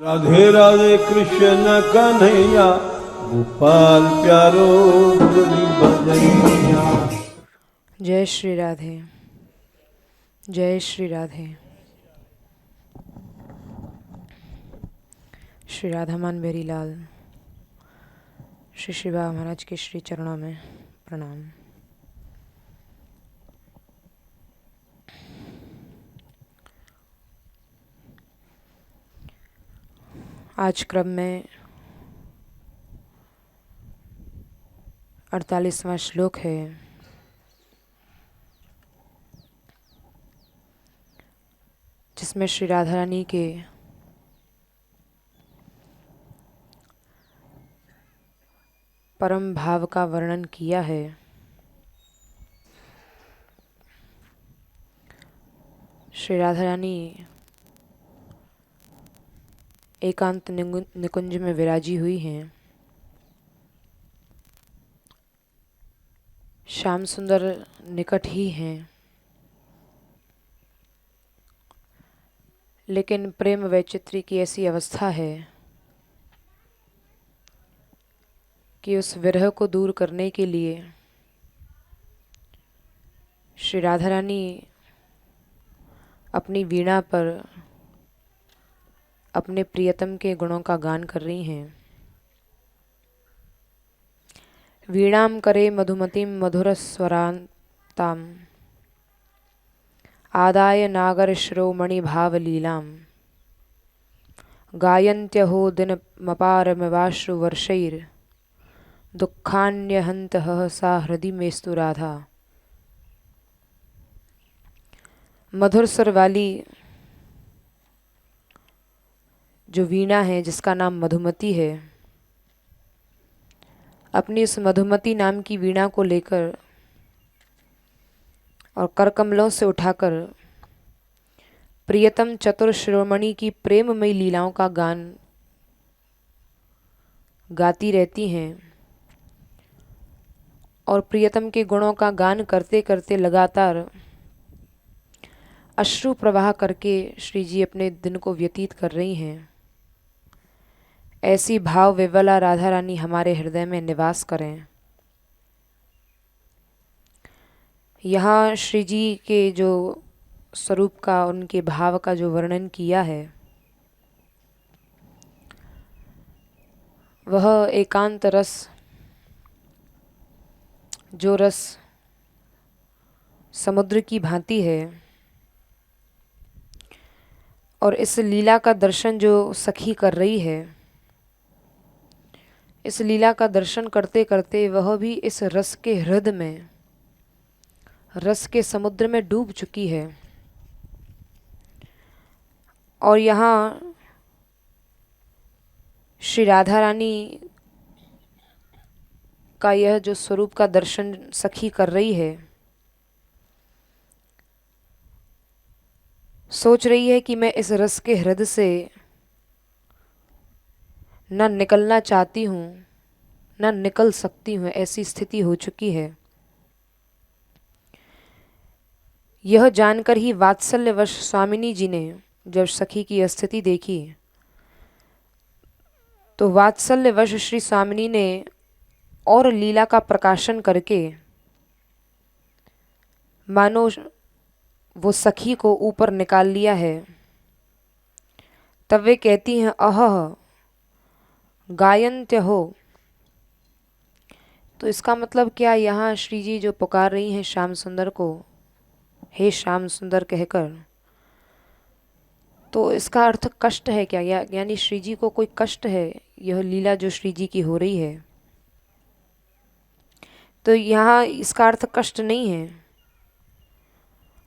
राधे राधे कृष्ण कन्हैया गोपाल प्यारो मुरली बजैया। जय श्री राधे, जय श्री राधे। श्री राधामान बेरी लाल श्री शिवा महाराज के श्री चरणों में प्रणाम। आज क्रम में 48वां श्लोक है। जिसमें श्री राधा रानी के परम भाव का वर्णन किया है। श्री राधा रानी एकांत निकुंज में विराजी हुई हैं। श्याम सुंदर निकट ही हैं, लेकिन प्रेम वैचित्री की ऐसी अवस्था है कि उस विरह को दूर करने के लिए श्री राधा रानी अपनी वीणा पर अपने प्रियतम के गुणों का गान कर रही हैं। वीणाम करे मधुमतीम मधुर स्वरांताम आदाय नागर श्रोमणि भाव लीलाम गायन्त्यहो दिन मपारमवाश्रु वर्षैर दुःखान्यहंत सा हृदि मेस्तु राधा। मधुर स्वर वाली जो वीणा है, जिसका नाम मधुमती है, अपनी इस मधुमती नाम की वीणा को लेकर और करकमलों से उठाकर प्रियतम चतुर शिरोमणि की प्रेममयी लीलाओं का गान गाती रहती हैं। और प्रियतम के गुणों का गान करते करते लगातार अश्रु प्रवाह करके श्री जी अपने दिन को व्यतीत कर रही हैं। ऐसी भाव विवला राधा रानी हमारे हृदय में निवास करें। यहाँ श्री जी के जो स्वरूप का, उनके भाव का जो वर्णन किया है, वह एकांत रस, जो रस समुद्र की भांति है। और इस लीला का दर्शन जो सखी कर रही है, इस लीला का दर्शन करते करते वह भी इस रस के हृदय में, रस के समुद्र में डूब चुकी है। और यहाँ श्री राधा रानी का यह जो स्वरूप का दर्शन सखी कर रही है, सोच रही है कि मैं इस रस के हृदय से न निकलना चाहती हूँ, न निकल सकती हूँ। ऐसी स्थिति हो चुकी है। यह जानकर ही वात्सल्यवश स्वामिनी जी ने जब सखी की स्थिति देखी, तो वात्सल्यवश श्री स्वामिनी ने और लीला का प्रकाशन करके मानो वो सखी को ऊपर निकाल लिया है। तब वे कहती हैं, अह गायन्त्य हो। तो इसका मतलब क्या? यहाँ श्री जी जो पुकार रही हैं श्याम सुंदर को, हे श्याम सुंदर कहकर, तो इसका अर्थ कष्ट है क्या? यानी श्री जी को कोई कष्ट है यह लीला जो श्री जी की हो रही है? तो यहाँ इसका अर्थ कष्ट नहीं है।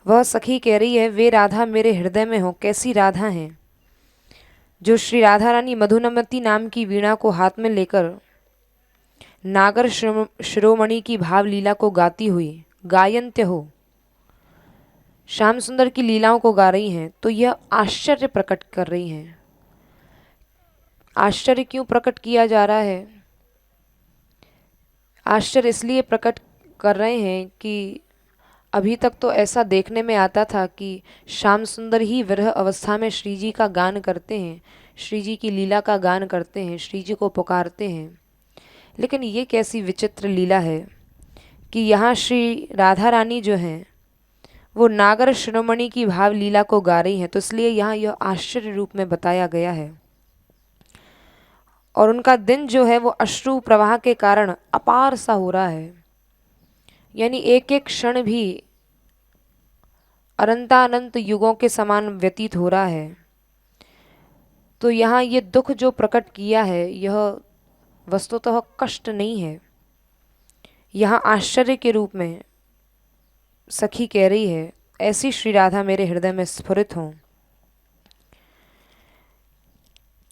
वह सखी कह रही है, वे राधा मेरे हृदय में हो। कैसी राधा हैं? जो श्री राधा रानी मधुनमती नाम की वीणा को हाथ में लेकर नागर शिरोमणि की भाव लीला को गाती हुई, गायन्त्य हो, श्याम सुंदर की लीलाओं को गा रही हैं। तो यह आश्चर्य प्रकट कर रही हैं। आश्चर्य क्यों प्रकट किया जा रहा है? आश्चर्य इसलिए प्रकट कर रहे हैं कि अभी तक तो ऐसा देखने में आता था कि श्याम सुंदर ही विरह अवस्था में श्री जी का गान करते हैं, श्री जी की लीला का गान करते हैं, श्री जी को पुकारते हैं। लेकिन ये कैसी विचित्र लीला है कि यहाँ श्री राधा रानी जो हैं वो नागर शिरोमणि की भाव लीला को गा रही हैं, तो इसलिए यहाँ यह आश्चर्य रूप में बताया गया है। और उनका दिन जो है वो अश्रु प्रवाह के कारण अपार सा हो रहा है, यानी एक एक क्षण भी अनंतानंत युगों के समान व्यतीत हो रहा है। तो यहाँ ये दुख जो प्रकट किया है यह वस्तुतः कष्ट नहीं है, यहाँ आश्चर्य के रूप में सखी कह रही है, ऐसी श्री राधा मेरे हृदय में स्फुरित हों।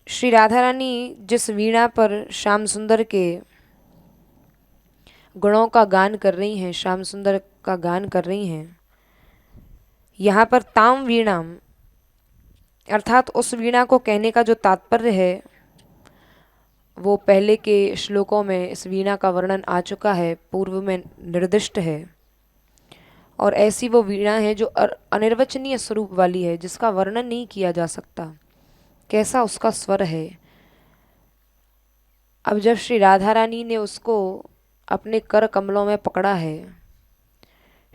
श्री राधा रानी जिस वीणा पर श्याम सुंदर के गुणों का गान कर रही हैं, श्याम सुंदर का गान कर रही हैं, यहाँ पर ताम वीणा अर्थात उस वीणा को कहने का जो तात्पर्य है वो पहले के श्लोकों में इस वीणा का वर्णन आ चुका है, पूर्व में निर्दिष्ट है। और ऐसी वो वीणा है जो अनिर्वचनीय स्वरूप वाली है, जिसका वर्णन नहीं किया जा सकता, कैसा उसका स्वर है। अब जब श्री राधा रानी ने उसको अपने कर कमलों में पकड़ा है,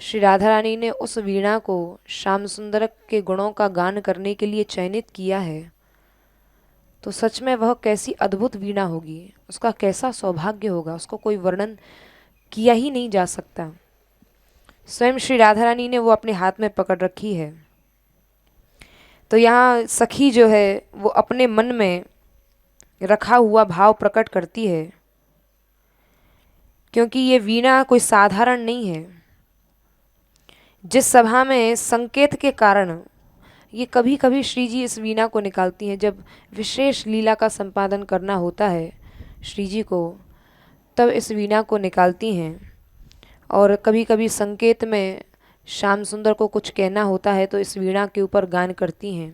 श्री राधा रानी ने उस वीणा को श्याम सुंदर के गुणों का गान करने के लिए चयनित किया है, तो सच में वह कैसी अद्भुत वीणा होगी, उसका कैसा सौभाग्य होगा, उसको कोई वर्णन किया ही नहीं जा सकता। स्वयं श्री राधा रानी ने वो अपने हाथ में पकड़ रखी है। तो यहाँ सखी जो है वो अपने मन में रखा हुआ भाव प्रकट करती है, क्योंकि ये वीणा कोई साधारण नहीं है। जिस सभा में संकेत के कारण ये कभी कभी श्री जी इस वीणा को निकालती हैं, जब विशेष लीला का संपादन करना होता है श्री जी को, तब इस वीणा को निकालती हैं। और कभी कभी संकेत में श्याम सुंदर को कुछ कहना होता है तो इस वीणा के ऊपर गान करती हैं।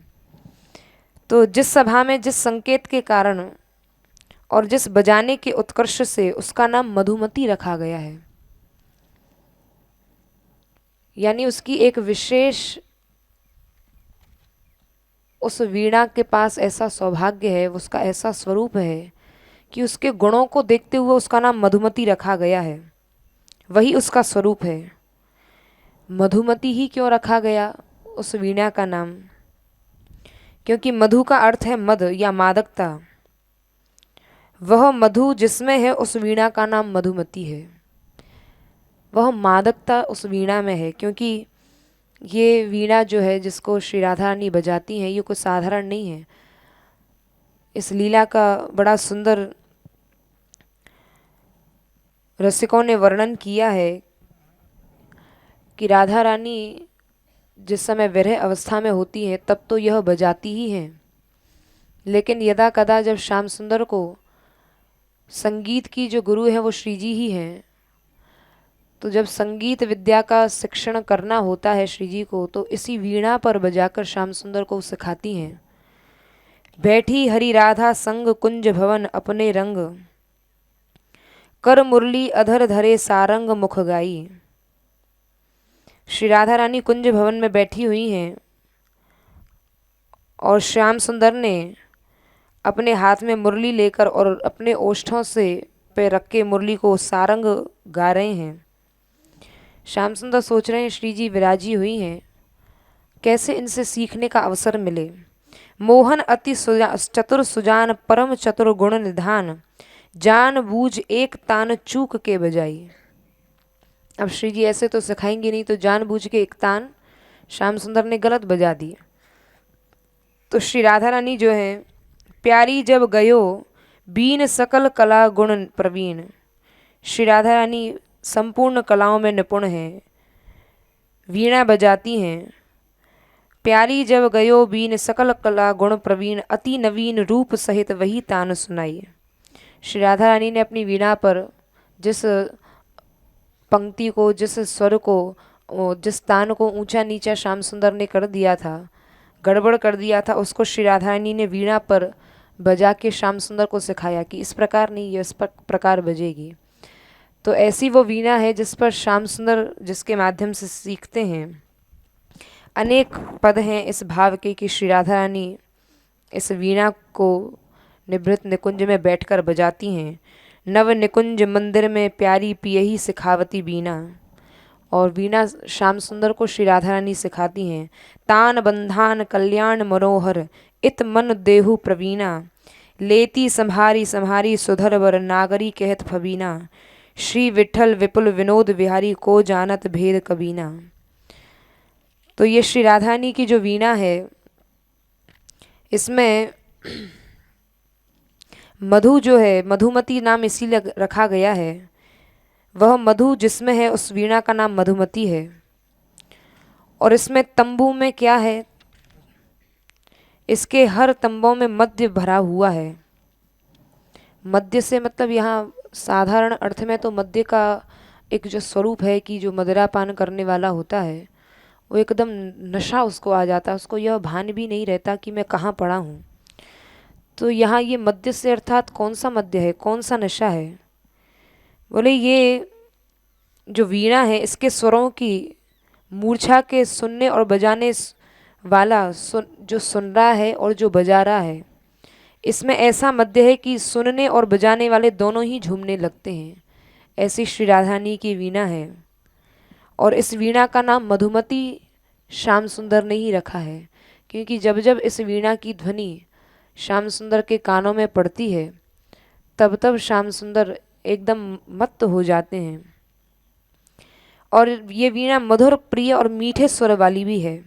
तो जिस सभा में जिस संकेत के कारण और जिस बजाने के उत्कर्ष से उसका नाम मधुमती रखा गया है, यानी उसकी एक विशेष, उस वीणा के पास ऐसा सौभाग्य है, उसका ऐसा स्वरूप है कि उसके गुणों को देखते हुए उसका नाम मधुमती रखा गया है, वही उसका स्वरूप है। मधुमती ही क्यों रखा गया उस वीणा का नाम? क्योंकि मधु का अर्थ है मद या मादकता। वह मधु जिसमें है उस वीणा का नाम मधुमती है, वह मादकता उस वीणा में है। क्योंकि ये वीणा जो है जिसको श्री राधा रानी बजाती हैं, ये कोई साधारण नहीं है। इस लीला का बड़ा सुंदर रसिकों ने वर्णन किया है कि राधा रानी जिस समय विरह अवस्था में होती हैं तब तो यह बजाती ही हैं, लेकिन यदा कदा जब श्याम सुंदर को संगीत की जो गुरु है वो श्री जी ही हैं, तो जब संगीत विद्या का शिक्षण करना होता है श्री जी को, तो इसी वीणा पर बजाकर श्याम सुंदर को सिखाती हैं। बैठी हरि राधा संग कुंज भवन अपने रंग, कर मुरली अधर धरे सारंग मुख गाई। श्री राधा रानी कुंज भवन में बैठी हुई हैं और श्याम सुंदर ने अपने हाथ में मुरली लेकर और अपने ओष्ठों से पे रख के मुरली को सारंग गा रहे हैं। श्याम सुंदर सोच रहे हैं श्री जी विराजी हुई हैं, कैसे इनसे सीखने का अवसर मिले। मोहन अति चतुर सुजान परम चतुर गुण निधान, जान बूझ एक तान चूक के बजाई। अब श्री जी ऐसे तो सिखाएंगे नहीं, तो जान बूझ के एक तान श्याम सुंदर ने गलत बजा दिया। तो श्री राधा रानी जो है, प्यारी जब गयो बीन सकल कला गुण प्रवीण। श्री राधा रानी संपूर्ण कलाओं में निपुण हैं, वीणा बजाती हैं। प्यारी जब गयो बीन सकल कला गुण प्रवीण, अति नवीन रूप सहित वही तान सुनाई। श्री राधा रानी ने अपनी वीणा पर जिस पंक्ति को, जिस स्वर को, जिस तान को ऊंचा नीचा श्याम सुंदर ने कर दिया था, गड़बड़ कर दिया था, उसको श्री राधा रानी ने वीणा पर बजा के श्याम सुंदर को सिखाया कि इस प्रकार नहीं, ये इस प्रकार बजेगी। तो ऐसी वो वीणा है जिस पर श्याम सुंदर, जिसके माध्यम से सीखते हैं। अनेक पद हैं इस भाव के कि श्री राधा रानी इस वीणा को निभृत निकुंज में बैठकर बजाती हैं। नव निकुंज मंदिर में प्यारी पियही सिखावती बीना। और वीणा श्याम सुंदर को श्री राधा रानी सिखाती हैं। तान बंधान कल्याण मनोहर इत मन देहु प्रवीणा। लेती संभारी संभारी सुधर वर नागरी कहत फबीना। श्री विठल विपुल विनोद विहारी को जानत भेद कबीना। तो ये श्री राधा रानी की जो वीणा है, इसमें मधु जो है, मधुमती नाम इसीलिए रखा गया है। वह मधु जिसमें है उस वीणा का नाम मधुमती है। और इसमें तंबू में क्या है, इसके हर तंबों में मद्य भरा हुआ है। मद्य से मतलब यहाँ साधारण अर्थ में तो मद्य का एक जो स्वरूप है कि जो मदिरा पान करने वाला होता है वो एकदम नशा उसको आ जाता है, उसको यह भान भी नहीं रहता कि मैं कहाँ पड़ा हूँ। तो यहाँ ये मद्य से अर्थात कौन सा मद्य है, कौन सा नशा है? बोले ये जो वीणा है इसके स्वरों की मूर्छा के सुनने और बजाने वाला जो सुन रहा है और जो बजा रहा है, इसमें ऐसा मध्य है कि सुनने और बजाने वाले दोनों ही झूमने लगते हैं। ऐसी श्री राधा रानी की वीणा है। और इस वीणा का नाम मधुमती श्याम सुंदर ने ही रखा है, क्योंकि जब जब इस वीणा की ध्वनि श्याम सुंदर के कानों में पड़ती है तब तब श्याम सुंदर एकदम मत्त हो जाते हैं। और ये वीणा मधुर प्रिय और मीठे स्वर वाली भी है।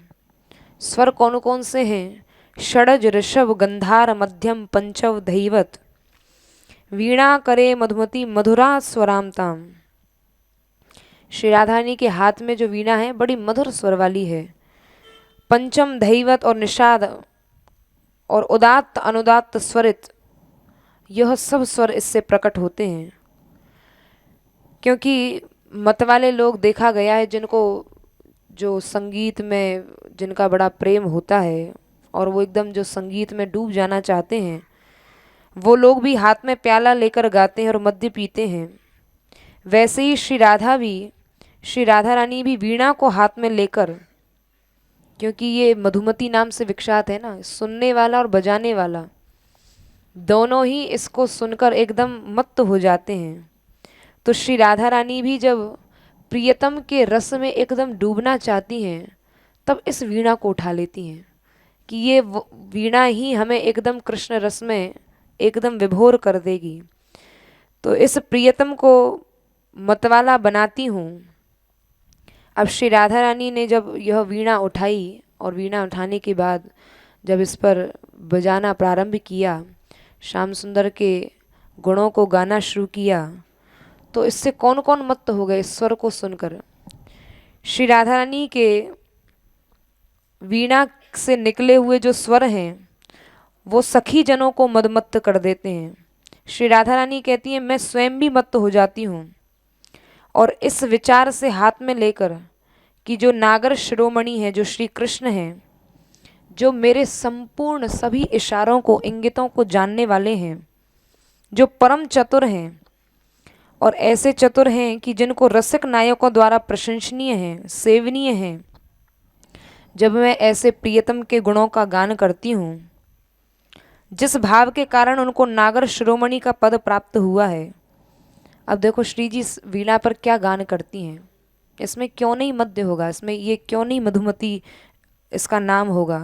स्वर कौन कौन से हैं? षडज ऋषभ गंधार मध्यम पंचव धैवत। वीणा करे मधुमती मधुरा स्वरामताम। श्री राधा रानी के हाथ में जो वीणा है बड़ी मधुर स्वर वाली है। पंचम धैवत और निषाद और उदात्त अनुदात्त स्वरित, यह सब स्वर इससे प्रकट होते हैं। क्योंकि मत वाले लोग देखा गया है जिनको जो संगीत में जिनका बड़ा प्रेम होता है और वो एकदम जो संगीत में डूब जाना चाहते हैं, वो लोग भी हाथ में प्याला लेकर गाते हैं और मद्य पीते हैं। वैसे ही श्री राधा रानी भी वीणा को हाथ में लेकर, क्योंकि ये मधुमती नाम से विख्यात है ना, सुनने वाला और बजाने वाला दोनों ही इसको सुनकर एकदम मत्त हो जाते हैं। तो श्री राधा रानी भी जब प्रियतम के रस में एकदम डूबना चाहती हैं तब इस वीणा को उठा लेती हैं कि ये वीणा ही हमें एकदम कृष्ण रस में एकदम विभोर कर देगी। तो इस प्रियतम को मतवाला बनाती हूँ। अब श्री राधा रानी ने जब यह वीणा उठाई और वीणा उठाने के बाद जब इस पर बजाना प्रारंभ किया, श्याम सुंदर के गुणों को गाना शुरू किया, तो इससे कौन कौन मत्त हो गए स्वर को सुनकर। श्री राधा रानी के वीणा से निकले हुए जो स्वर हैं वो सखी जनों को मदमत्त कर देते हैं। श्री राधा रानी कहती हैं मैं स्वयं भी मत्त हो जाती हूँ। और इस विचार से हाथ में लेकर कि जो नागर शिरोमणि है, जो श्री कृष्ण हैं, जो मेरे संपूर्ण सभी इशारों को इंगितों को जानने वाले हैं, जो परम चतुर हैं और ऐसे चतुर हैं कि जिनको रसिक नायकों द्वारा प्रशंसनीय हैं, सेवनीय हैं, जब मैं ऐसे प्रियतम के गुणों का गान करती हूँ, जिस भाव के कारण उनको नागर शिरोमणि का पद प्राप्त हुआ है। अब देखो श्री जी वीणा पर क्या गान करती हैं, इसमें क्यों नहीं मध्य होगा, इसमें ये क्यों नहीं मधुमती इसका नाम होगा।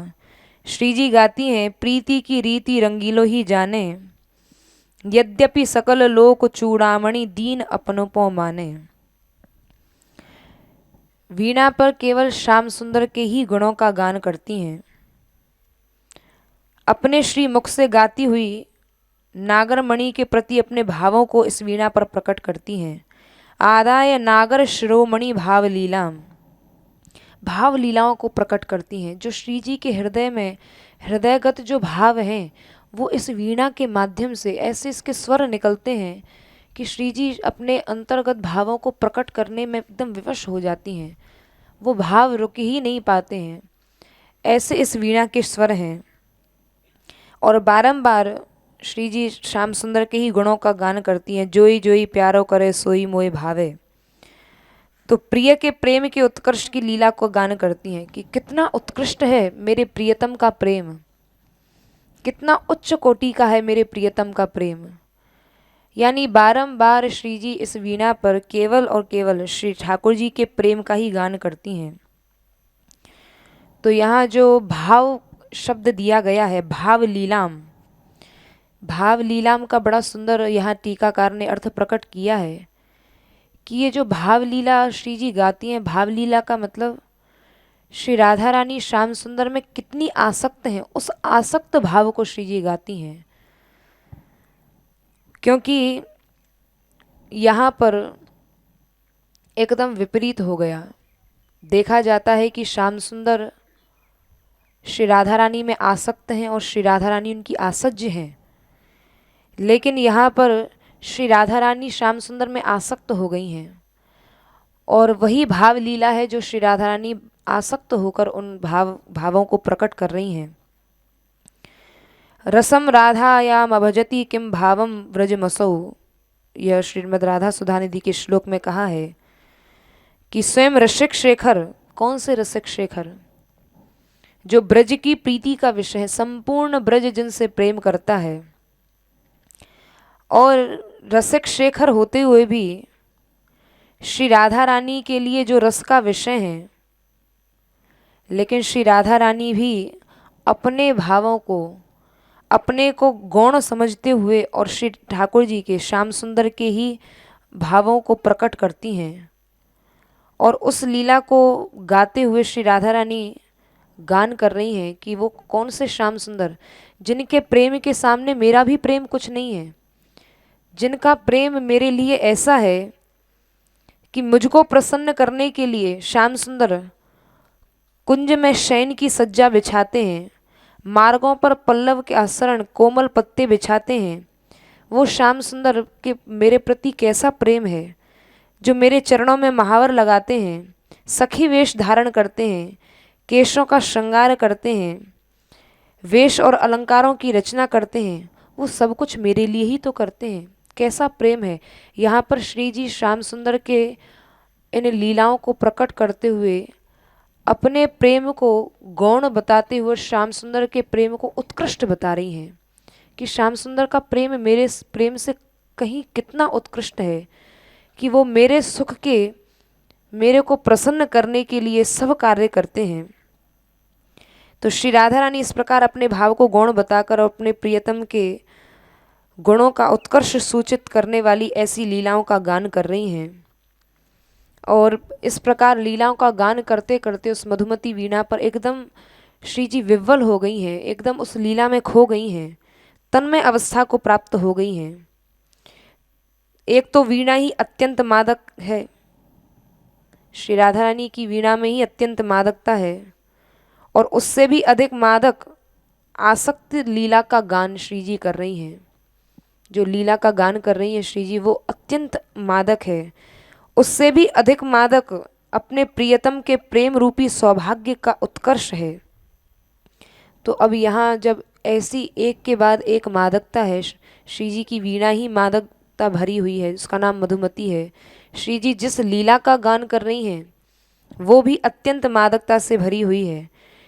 श्री जी गाती हैं प्रीति की रीति रंगीलो ही जाने, यद्यपि सकल लोक चूड़ामणि दीन अपनों पो माने। वीणा पर केवल श्याम सुंदर के ही गुणों का गान करती हैं। अपने श्री मुख से गाती हुई नागरमणि के प्रति अपने भावों को इस वीणा पर प्रकट करती हैं। आदाय नागर शिरोमणि भाव लीलाम, भाव लीलाओं को प्रकट करती हैं। जो श्री जी के हृदय में हृदयगत जो भाव हैं वो इस वीणा के माध्यम से ऐसे इसके स्वर निकलते हैं कि श्री जी अपने अंतर्गत भावों को प्रकट करने में एकदम विवश हो जाती हैं। वो भाव रुक ही नहीं पाते हैं, ऐसे इस वीणा के स्वर हैं। और बारंबार श्री जी श्याम सुंदर के ही गुणों का गान करती हैं। जोई जोई प्यारो करे सोई मोए भावे, तो प्रिय के प्रेम के उत्कृष्ट की लीला को गान करती हैं कि कितना उत्कृष्ट है मेरे प्रियतम का प्रेम, कितना उच्च कोटि का है मेरे प्रियतम का प्रेम। यानी बारंबार श्री जी इस वीणा पर केवल और केवल श्री ठाकुर जी के प्रेम का ही गान करती हैं। तो यहाँ जो भाव शब्द दिया गया है, भाव लीलाम, भाव लीलाम का बड़ा सुंदर यहाँ टीकाकार ने अर्थ प्रकट किया है कि ये जो भाव लीला श्री जी गाती हैं, भाव लीला का मतलब श्री राधा रानी श्याम सुंदर में कितनी आसक्त हैं, उस आसक्त भाव को श्री जी गाती हैं। क्योंकि यहाँ पर एकदम विपरीत हो गया। देखा जाता है कि श्याम सुंदर श्री राधा रानी में आसक्त हैं और श्री राधा रानी उनकी आसज्य हैं, लेकिन यहाँ पर श्री राधा रानी श्याम सुंदर में आसक्त हो गई हैं और वही भाव लीला है जो श्री राधा रानी आसक्त होकर उन भावों को प्रकट कर रही हैं। रसम राधायाम अभजति किम भावम व्रजमसौ, यह श्रीमद् राधा सुधा निधि के श्लोक में कहा है कि स्वयं रसिक शेखर, कौन से रसिक शेखर, जो ब्रज की प्रीति का विषय है, संपूर्ण ब्रज जिनसे प्रेम करता है, और रसिक शेखर होते हुए भी श्री राधा रानी के लिए जो रस का विषय है, लेकिन श्री राधा रानी भी अपने भावों को, अपने को गौण समझते हुए और श्री ठाकुर जी के श्याम सुंदर के ही भावों को प्रकट करती हैं। और उस लीला को गाते हुए श्री राधा रानी गान कर रही हैं कि वो कौन से श्याम सुंदर जिनके प्रेम के सामने मेरा भी प्रेम कुछ नहीं है, जिनका प्रेम मेरे लिए ऐसा है कि मुझको प्रसन्न करने के लिए श्याम सुंदर कुंज में शयन की सज्जा बिछाते हैं, मार्गों पर पल्लव के आसरण कोमल पत्ते बिछाते हैं। वो श्याम सुंदर के मेरे प्रति कैसा प्रेम है, जो मेरे चरणों में महावर लगाते हैं, सखी वेश धारण करते हैं, केशों का श्रृंगार करते हैं, वेश और अलंकारों की रचना करते हैं, वो सब कुछ मेरे लिए ही तो करते हैं। कैसा प्रेम है। यहाँ पर श्री जी श्याम सुंदर के इन लीलाओं को प्रकट करते हुए, अपने प्रेम को गौण बताते हुए श्याम सुंदर के प्रेम को उत्कृष्ट बता रही हैं कि श्याम सुंदर का प्रेम मेरे प्रेम से कहीं कितना उत्कृष्ट है कि वो मेरे सुख के, मेरे को प्रसन्न करने के लिए सब कार्य करते हैं। तो श्री राधा रानी इस प्रकार अपने भाव को गौण बताकर और अपने प्रियतम के गुणों का उत्कर्ष सूचित करने वाली ऐसी लीलाओं का गान कर रही हैं। और इस प्रकार लीलाओं का गान करते करते उस मधुमती वीणा पर एकदम श्री जी विह्वल हो गई हैं, एकदम उस लीला में खो गई हैं, तन्मय अवस्था को प्राप्त हो गई हैं। एक तो वीणा ही अत्यंत मादक है, श्री राधा रानी की वीणा में ही अत्यंत मादकता है, और उससे भी अधिक मादक आसक्त लीला का गान श्री जी कर रही हैं। जो लीला का गान कर रही हैं श्री जी वो अत्यंत मादक है। उससे भी अधिक मादक अपने प्रियतम के प्रेम रूपी सौभाग्य का उत्कर्ष है। तो अब यहाँ जब ऐसी एक के बाद एक मादकता है, श्री जी की वीणा ही मादकता भरी हुई है, उसका नाम मधुमती है। श्री जी जिस लीला का गान कर रही हैं वो भी अत्यंत मादकता से भरी हुई है।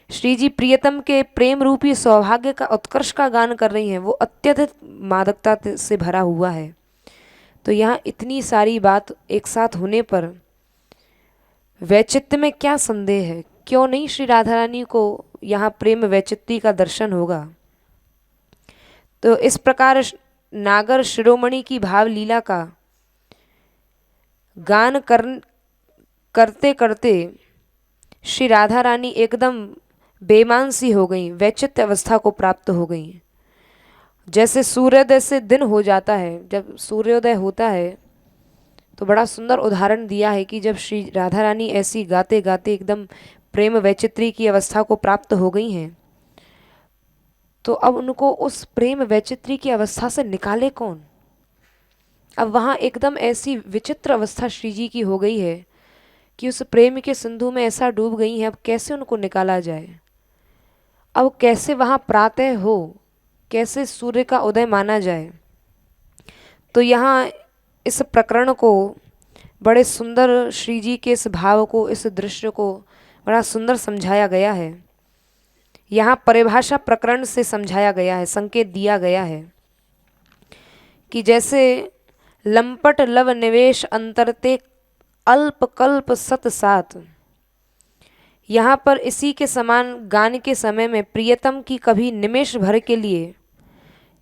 श्री जी प्रियतम के प्रेम रूपी सौभाग्य का उत्कर्ष का गान कर रही हैं, वो अत्यधिक मादकता से भरा हुआ है। तो यहाँ इतनी सारी बात एक साथ होने पर वैचित्र्य में क्या संदेह है, क्यों नहीं श्री राधा रानी को यहाँ प्रेम वैचित्री का दर्शन होगा। तो इस प्रकार नागर शिरोमणि की भाव लीला का गान करते करते श्री राधा रानी एकदम बेईमान सी हो गई, वैचित्र्य अवस्था को प्राप्त हो गई। जैसे सूर्योदय से दिन हो जाता है, जब सूर्योदय होता है तो बड़ा सुंदर उदाहरण दिया है कि जब श्री राधा रानी ऐसी गाते गाते एकदम प्रेम वैचित्री की अवस्था को प्राप्त हो गई हैं, तो अब उनको उस प्रेम वैचित्री की अवस्था से निकाले कौन। अब वहाँ एकदम ऐसी विचित्र अवस्था श्री जी की हो गई है कि उस प्रेम के सिंधु में ऐसा डूब गई हैं। अब कैसे उनको निकाला जाए, अब कैसे वहाँ प्रातः हो, कैसे सूर्य का उदय माना जाए। तो यहाँ इस प्रकरण को बड़े सुंदर श्री जी के इस भाव को, इस दृश्य को बड़ा सुंदर समझाया गया है यहाँ परिभाषा प्रकरण से समझाया गया है, संकेत दिया गया है कि जैसे लंपट लव निवेश अंतरते अल्प कल्प सत सात, यहाँ पर इसी के समान गान के समय में प्रियतम की कभी निमेष भर के लिए,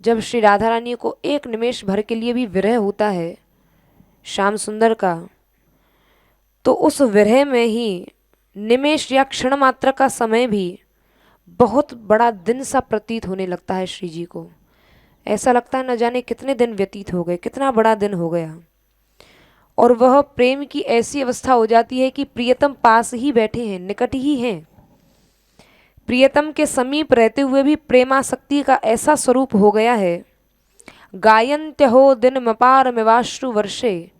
जब श्री राधा रानी को एक निमेष भर के लिए भी विरह होता है श्याम सुंदर का, तो उस विरह में ही निमेष या क्षण मात्र का समय भी बहुत बड़ा दिन सा प्रतीत होने लगता है श्री जी को। ऐसा लगता है न जाने कितने दिन व्यतीत हो गए, कितना बड़ा दिन हो गया। और वह प्रेम की ऐसी अवस्था हो जाती है कि प्रियतम पास ही बैठे हैं, निकट ही हैं। प्रियतम के समीप रहते हुए भी प्रेमासक्ति का ऐसा स्वरूप हो गया है, गायन्त्य हो दिन मपार मिवाश्रु वर्षे,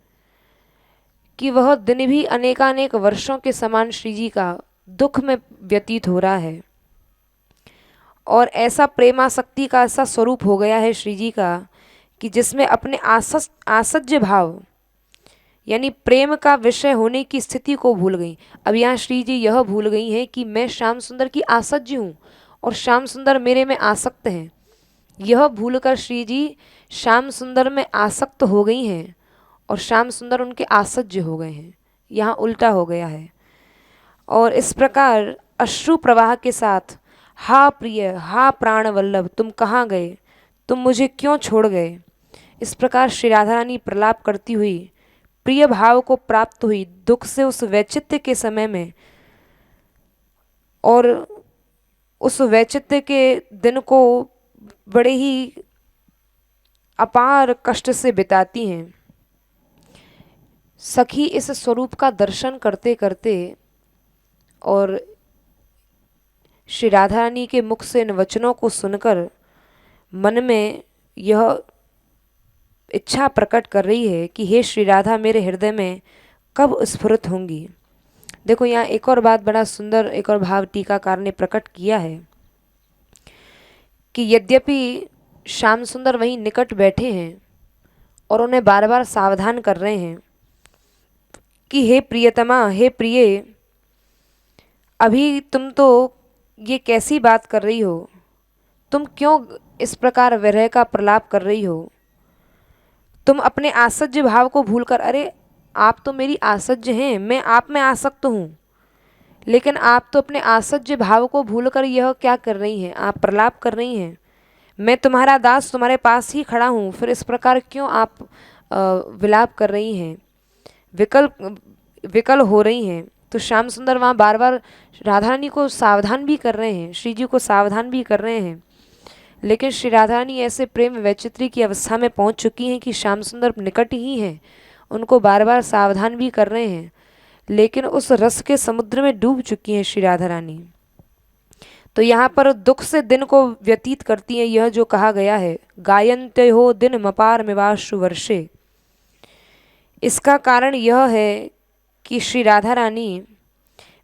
कि वह दिन भी अनेकानेक वर्षों के समान श्री जी का दुख में व्यतीत हो रहा है। और ऐसा प्रेमासक्ति का ऐसा स्वरूप हो गया है श्री जी का कि जिसमें अपने आसज्य भाव यानी प्रेम का विषय होने की स्थिति को भूल गई। अब यहाँ श्री जी यह भूल गई हैं कि मैं श्याम सुंदर की आसज्य हूँ और श्याम सुंदर मेरे में आसक्त हैं। यह भूलकर श्री जी श्याम सुंदर में आसक्त हो गई हैं और श्याम सुंदर उनके आसज्य हो गए हैं। यहाँ उल्टा हो गया है। और इस प्रकार अश्रु प्रवाह के साथ, हा प्रिय, हा प्राण वल्लभ, तुम कहाँ गए, तुम मुझे क्यों छोड़ गए, इस प्रकार श्री राधा रानी प्रलाप करती हुई प्रिय भाव को प्राप्त हुई दुख से उस वैचित्य के समय में, और उस वैचित्य के दिन को बड़े ही अपार कष्ट से बिताती हैं। सखी इस स्वरूप का दर्शन करते करते और श्री राधा रानी के मुख से इन वचनों को सुनकर मन में यह इच्छा प्रकट कर रही है कि हे श्री राधा मेरे हृदय में कब स्फुरित होंगी। देखो यहाँ एक और बात बड़ा सुंदर, एक और भाव टीकाकार ने प्रकट किया है कि यद्यपि श्याम सुंदर वहीं निकट बैठे हैं और उन्हें बार बार सावधान कर रहे हैं कि हे प्रियतमा, हे प्रिय, अभी तुम तो ये कैसी बात कर रही हो, तुम क्यों इस प्रकार विरह का प्रलाप कर रही हो, तुम अपने आसज्य भाव को भूलकर, अरे आप तो मेरी आसज्य हैं, मैं आप में आसक्त हूँ, लेकिन आप तो अपने आसज्य भाव को भूलकर यह क्या कर रही हैं, आप प्रलाप कर रही हैं। मैं तुम्हारा दास तुम्हारे पास ही खड़ा हूँ, फिर इस प्रकार क्यों आप विलाप कर रही हैं, विकल हो रही हैं। तो श्याम सुंदर वहाँ बार बार राधा रानी को सावधान भी कर रहे हैं, श्री जी को सावधान भी कर रहे हैं, लेकिन श्री राधा रानी ऐसे प्रेम वैचित्री की अवस्था में पहुँच चुकी हैं कि श्याम सुंदर निकट ही हैं, उनको बार बार सावधान भी कर रहे हैं, लेकिन उस रस के समुद्र में डूब चुकी हैं श्री राधा रानी। तो यहाँ पर दुख से दिन को व्यतीत करती हैं, यह जो कहा गया है, गायन्ते हो दिन मपार मिवाश्रु वर्षे। इसका कारण यह है कि श्री राधा रानी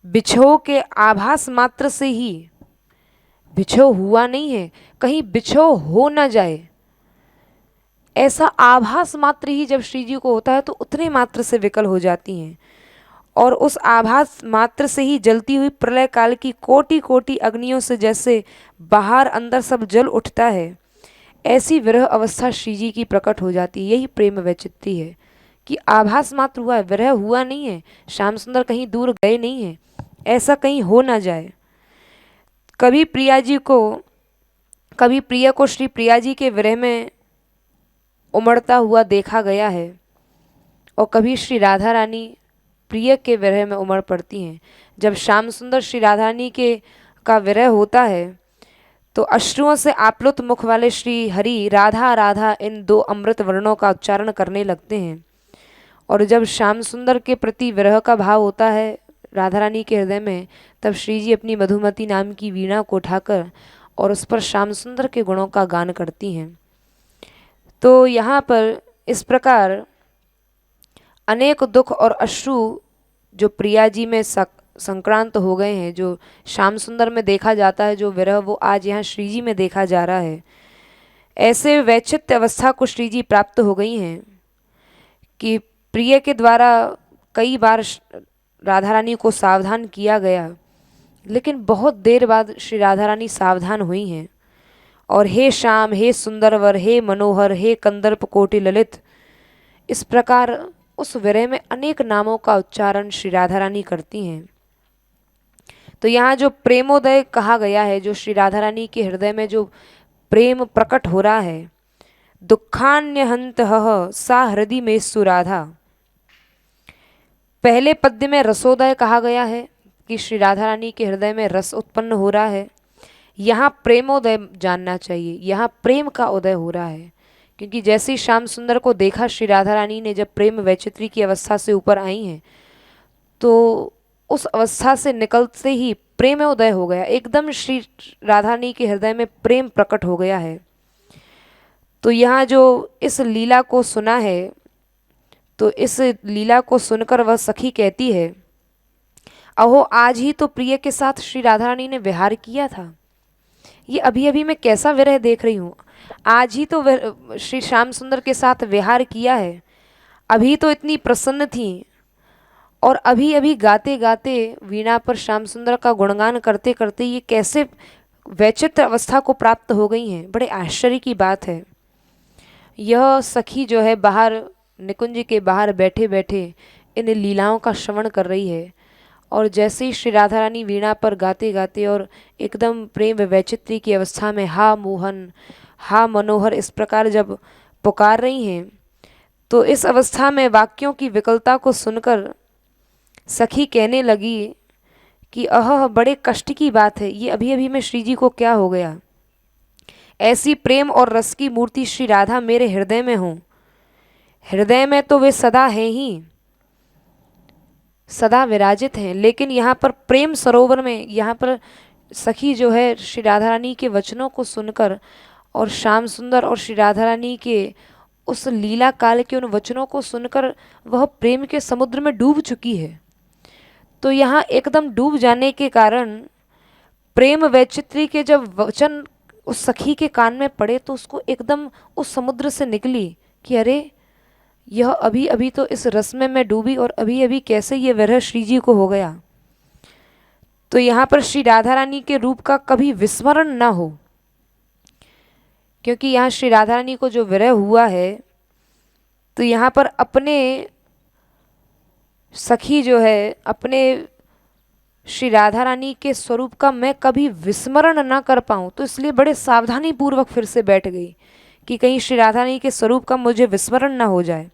बिछो के आभास मात्र से ही, बिछो हुआ नहीं है, कहीं बिछो हो न जाए, ऐसा आभास मात्र ही जब श्री जी को होता है तो उतने मात्र से विकल हो जाती हैं। और उस आभास मात्र से ही जलती हुई प्रलय काल की कोटि कोटि अग्नियों से जैसे बाहर अंदर सब जल उठता है, ऐसी विरह अवस्था श्री जी की प्रकट हो जाती है। यही प्रेम वैचित्री है कि आभास मात्र हुआ है, विरह हुआ नहीं है, श्याम सुंदर कहीं दूर गए नहीं हैं, ऐसा कहीं हो ना जाए। कभी प्रिय को श्री प्रिया जी के विरह में उमड़ता हुआ देखा गया है और कभी श्री राधा रानी प्रिय के विरह में उमड़ पड़ती हैं। जब श्याम सुंदर श्री राधा रानी का विरह होता है तो अश्रुओं से आप्लुत मुख वाले श्री हरि राधा राधा इन दो अमृत वर्णों का उच्चारण करने लगते हैं। और जब श्याम सुंदर के प्रति विरह का भाव होता है राधा रानी के हृदय में, तब श्री जी अपनी मधुमती नाम की वीणा को उठाकर और उस पर श्याम सुंदर के गुणों का गान करती हैं। तो यहाँ पर इस प्रकार अनेक दुख और अश्रु जो प्रिया जी में संक्रांत हो गए हैं, जो श्याम सुंदर में देखा जाता है जो विरह, वो आज यहाँ श्री जी में देखा जा रहा है। ऐसे वैचित्य अवस्था को श्री जी प्राप्त हो गई हैं कि प्रिय के द्वारा कई बार राधा रानी को सावधान किया गया लेकिन बहुत देर बाद श्री राधा रानी सावधान हुई हैं और हे श्याम, हे सुंदरवर, हे मनोहर, हे कंदर्प कोटि ललित, इस प्रकार उस विरह में अनेक नामों का उच्चारण श्री राधा रानी करती हैं। तो यहाँ जो प्रेमोदय कहा गया है, जो श्री राधा रानी के हृदय में जो प्रेम प्रकट हो रहा है, दुखान्य हंत सा हृदय में सुराधा। पहले पद्य में रसोदय कहा गया है कि श्री राधा रानी के हृदय में रस उत्पन्न हो रहा है। यहाँ प्रेमोदय जानना चाहिए, यहाँ प्रेम का उदय हो रहा है, क्योंकि जैसे ही श्याम सुंदर को देखा श्री राधा रानी ने, जब प्रेम वैचित्री की अवस्था से ऊपर आई हैं, तो उस अवस्था से निकलते ही प्रेम उदय हो गया, एकदम श्री राधा रानी के हृदय में प्रेम प्रकट हो गया है। तो यहाँ जो इस लीला को सुना है, तो इस लीला को सुनकर वह सखी कहती है, अहो आज ही तो प्रिय के साथ श्री राधा रानी ने विहार किया था। ये अभी अभी मैं कैसा विरह देख रही हूँ, आज ही तो श्री श्याम सुंदर के साथ विहार किया है, अभी तो इतनी प्रसन्न थी और अभी अभी गाते गाते वीणा पर श्याम सुंदर का गुणगान करते करते ये कैसे वैचित्र अवस्था को प्राप्त हो गई हैं। बड़े आश्चर्य की बात है। यह सखी जो है बाहर निकुंज के बाहर बैठे बैठे इन लीलाओं का श्रवण कर रही है, और जैसे ही श्री राधा रानी वीणा पर गाते गाते और एकदम प्रेम वैचित्री की अवस्था में हा मोहन, हा मनोहर, इस प्रकार जब पुकार रही हैं, तो इस अवस्था में वाक्यों की विकलता को सुनकर सखी कहने लगी कि अह बड़े कष्ट की बात है, ये अभी अभी में श्री जी को क्या हो गया। ऐसी प्रेम और रस की मूर्ति श्री राधा मेरे हृदय में हो, हृदय में तो वे सदा हैं ही, सदा विराजित हैं, लेकिन यहाँ पर प्रेम सरोवर में, यहाँ पर सखी जो है श्री राधा रानी के वचनों को सुनकर और श्याम सुंदर और श्री राधा रानी के उस लीला काल के उन वचनों को सुनकर वह प्रेम के समुद्र में डूब चुकी है। तो यहाँ एकदम डूब जाने के कारण प्रेम वैचित्री के जब वचन उस सखी के कान में पड़े, तो उसको एकदम उस समुद्र से निकली कि अरे यह अभी अभी तो इस रस में मैं डूबी और अभी अभी कैसे ये विरह श्री जी को हो गया। तो यहाँ पर श्री राधा रानी के रूप का कभी विस्मरण ना हो, क्योंकि यहाँ श्री राधा रानी को जो विरह हुआ है, तो यहाँ पर अपने सखी जो है अपने श्री राधा रानी के स्वरूप का मैं कभी विस्मरण ना कर पाऊँ, तो इसलिए बड़े सावधानी पूर्वक फिर से बैठ गई कि कहीं श्री राधा रानी के स्वरूप का मुझे विस्मरण ना हो जाए।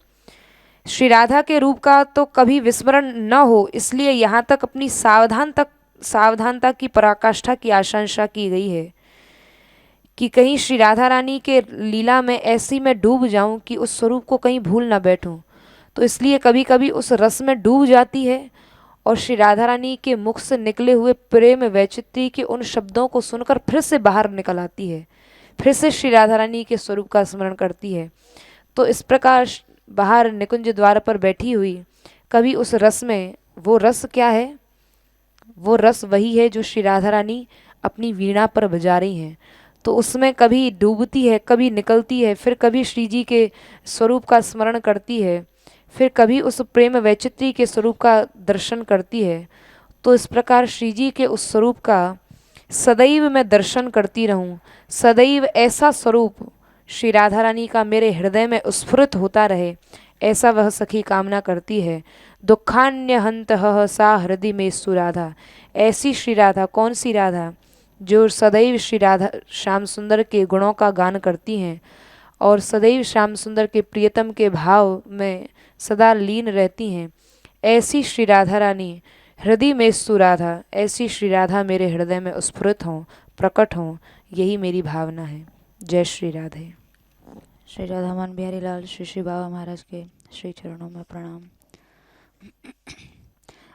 श्री राधा के रूप का तो कभी विस्मरण न हो, इसलिए यहाँ तक अपनी सावधानता की पराकाष्ठा की आशंसा की गई है कि कहीं श्री राधा रानी के लीला में ऐसी मैं डूब जाऊं कि उस स्वरूप को कहीं भूल ना बैठूं। तो इसलिए कभी कभी उस रस में डूब जाती है और श्री राधा रानी के मुख से निकले हुए प्रेम वैचित्री के उन शब्दों को सुनकर फिर से बाहर निकल आती है, फिर से श्री राधा रानी के स्वरूप का स्मरण करती है। तो इस प्रकार बाहर निकुंज द्वार पर बैठी हुई कभी उस रस में, वो रस क्या है, वो रस वही है जो श्री राधा रानी अपनी वीणा पर बजा रही हैं। तो उसमें कभी डूबती है, कभी निकलती है, फिर कभी श्री जी के स्वरूप का स्मरण करती है, फिर कभी उस प्रेम वैचित्री के स्वरूप का दर्शन करती है। तो इस प्रकार श्री जी के उस स्वरूप का सदैव मैं दर्शन करती रहूं, सदैव ऐसा स्वरूप श्री राधा रानी का मेरे हृदय में स्फुरित होता रहे, ऐसा वह सखी कामना करती है। दुखान्य हंत सा हृदय में सुराधा। ऐसी श्री राधा, कौन सी राधा, जो सदैव श्री राधा श्याम सुंदर के गुणों का गान करती हैं और सदैव श्याम सुंदर के प्रियतम के भाव में सदा लीन रहती हैं। ऐसी श्री राधा रानी हृदय में सुराधा, ऐसी श्री राधा मेरे हृदय में स्फुरित हों, प्रकट हों, यही मेरी भावना है। जय श्री राधे। श्री राधा मन बिहारी लाल श्री श्री बाबा महाराज के श्री चरणों में प्रणाम।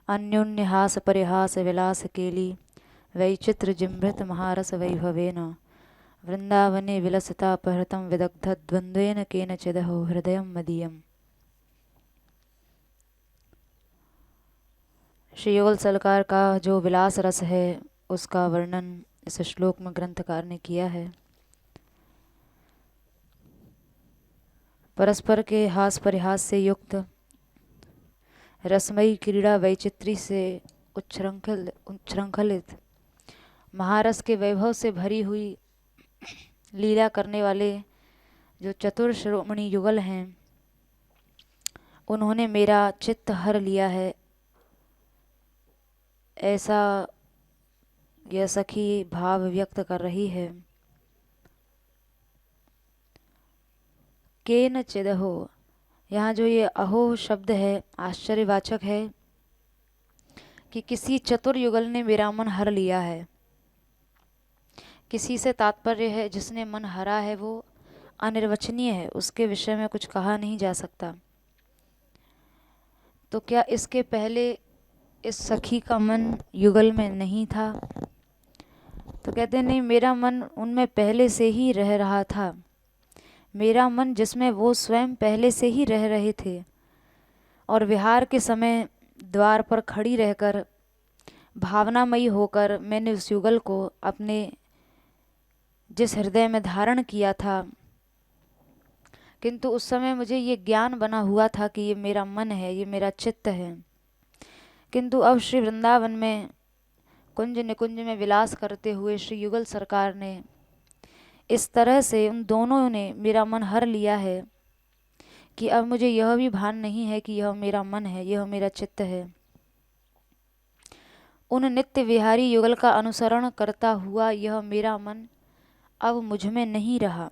अन्योन्य हास परिहास विलास केली वैचित्र जिमृत महारस वैभवेन वृंदावने विलसता अपहृतं विदग्धद्वन्द्वेन केनचिदहो हृदयं मदीयम्। श्री युगल सरकार का जो विलास रस है उसका वर्णन इस श्लोक में ग्रंथकार ने किया है। परस्पर के हास परिहास से युक्त रसमयी क्रीड़ा वैचित्री से उच्छृंखलित महारस के वैभव से भरी हुई लीला करने वाले जो चतुर शिरोमणि युगल हैं, उन्होंने मेरा चित्त हर लिया है, ऐसा यह सखी भाव व्यक्त कर रही है। केन चिदहो, यहाँ जो ये अहो शब्द है आश्चर्यवाचक है कि किसी चतुर युगल ने मेरा मन हर लिया है। किसी से तात्पर्य है जिसने मन हरा है, वो अनिर्वचनीय है, उसके विषय में कुछ कहा नहीं जा सकता। तो क्या इसके पहले इस सखी का मन युगल में नहीं था? तो कहते नहीं, मेरा मन उनमें पहले से ही रह रहा था। मेरा मन जिसमें वो स्वयं पहले से ही रह रहे थे, और विहार के समय द्वार पर खड़ी रहकर भावनामयी होकर मैंने उस युगल को अपने जिस हृदय में धारण किया था, किंतु उस समय मुझे ये ज्ञान बना हुआ था कि ये मेरा मन है, ये मेरा चित्त है। किंतु अब श्री वृंदावन में कुंज निकुंज में विलास करते हुए श्री युगल सरकार ने इस तरह से उन दोनों ने मेरा मन हर लिया है कि अब मुझे यह भी भान नहीं है कि यह मेरा मन है, यह मेरा चित्त है। उन नित्य विहारी युगल का अनुसरण करता हुआ यह मेरा मन अब मुझ में नहीं रहा।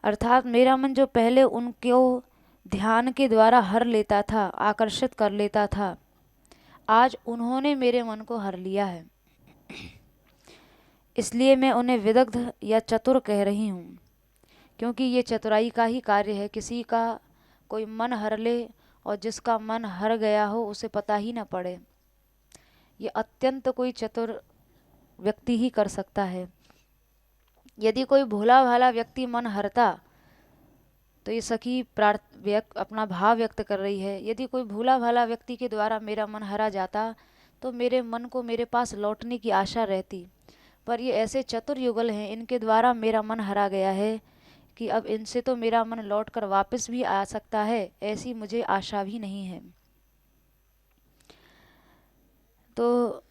अर्थात मेरा मन जो पहले उनको ध्यान के द्वारा हर लेता था, आकर्षित कर लेता था, आज उन्होंने मेरे मन को हर लिया है। इसलिए मैं उन्हें विदग्ध या चतुर कह रही हूँ, क्योंकि ये चतुराई का ही कार्य है। किसी का कोई मन हर ले और जिसका मन हर गया हो उसे पता ही न पड़े, ये अत्यंत कोई चतुर व्यक्ति ही कर सकता है। यदि कोई भोला भाला व्यक्ति मन हरता, तो ये सखी अपना भाव व्यक्त कर रही है, यदि कोई भोला भाला व्यक्ति के द्वारा मेरा मन हरा जाता तो मेरे मन को मेरे पास लौटने की आशा रहती। पर ये ऐसे चतुर युगल हैं, इनके द्वारा मेरा मन हरा गया है कि अब इनसे तो मेरा मन लौट कर वापस भी आ सकता है, ऐसी मुझे आशा भी नहीं है। तो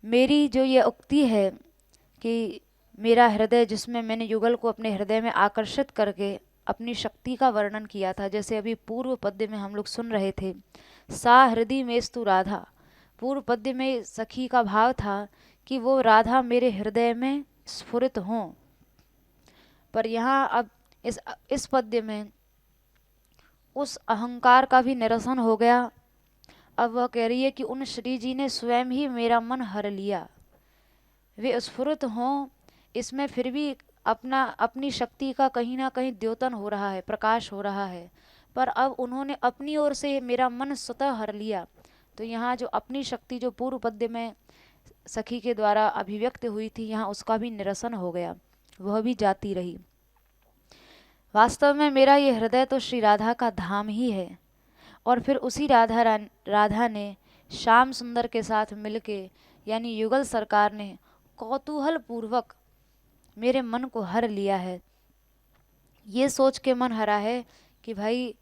मेरी जो ये उक्ति है कि मेरा हृदय, जिसमें मैंने युगल को अपने हृदय में आकर्षित करके अपनी शक्ति का वर्णन किया था, जैसे अभी पूर्व पद्य में हम लोग सुन रहे थे, सा हृदय मेस्तु राधा। पूर्व पद्य में सखी का भाव था कि वो राधा मेरे हृदय में स्फुरित हों, पर यहाँ अब इस पद्य में उस अहंकार का भी निरसन हो गया। अब वह कह रही है कि उन श्री जी ने स्वयं ही मेरा मन हर लिया। वे स्फुरित हों, इसमें फिर भी अपनी शक्ति का कहीं ना कहीं द्योतन हो रहा है, प्रकाश हो रहा है, पर अब उन्होंने अपनी ओर से मेरा मन स्वतः हर लिया। तो यहाँ जो अपनी शक्ति जो पूर्व पद्य में सखी के द्वारा अभिव्यक्त हुई थी, यहाँ उसका भी निरसन हो गया, वह भी जाती रही। वास्तव में मेरा ये हृदय तो श्री राधा का धाम ही है, और फिर उसी राधा ने श्याम सुंदर के साथ मिलके, यानी युगल सरकार ने कौतूहल पूर्वक मेरे मन को हर लिया है। ये सोच के मन हरा है कि भाई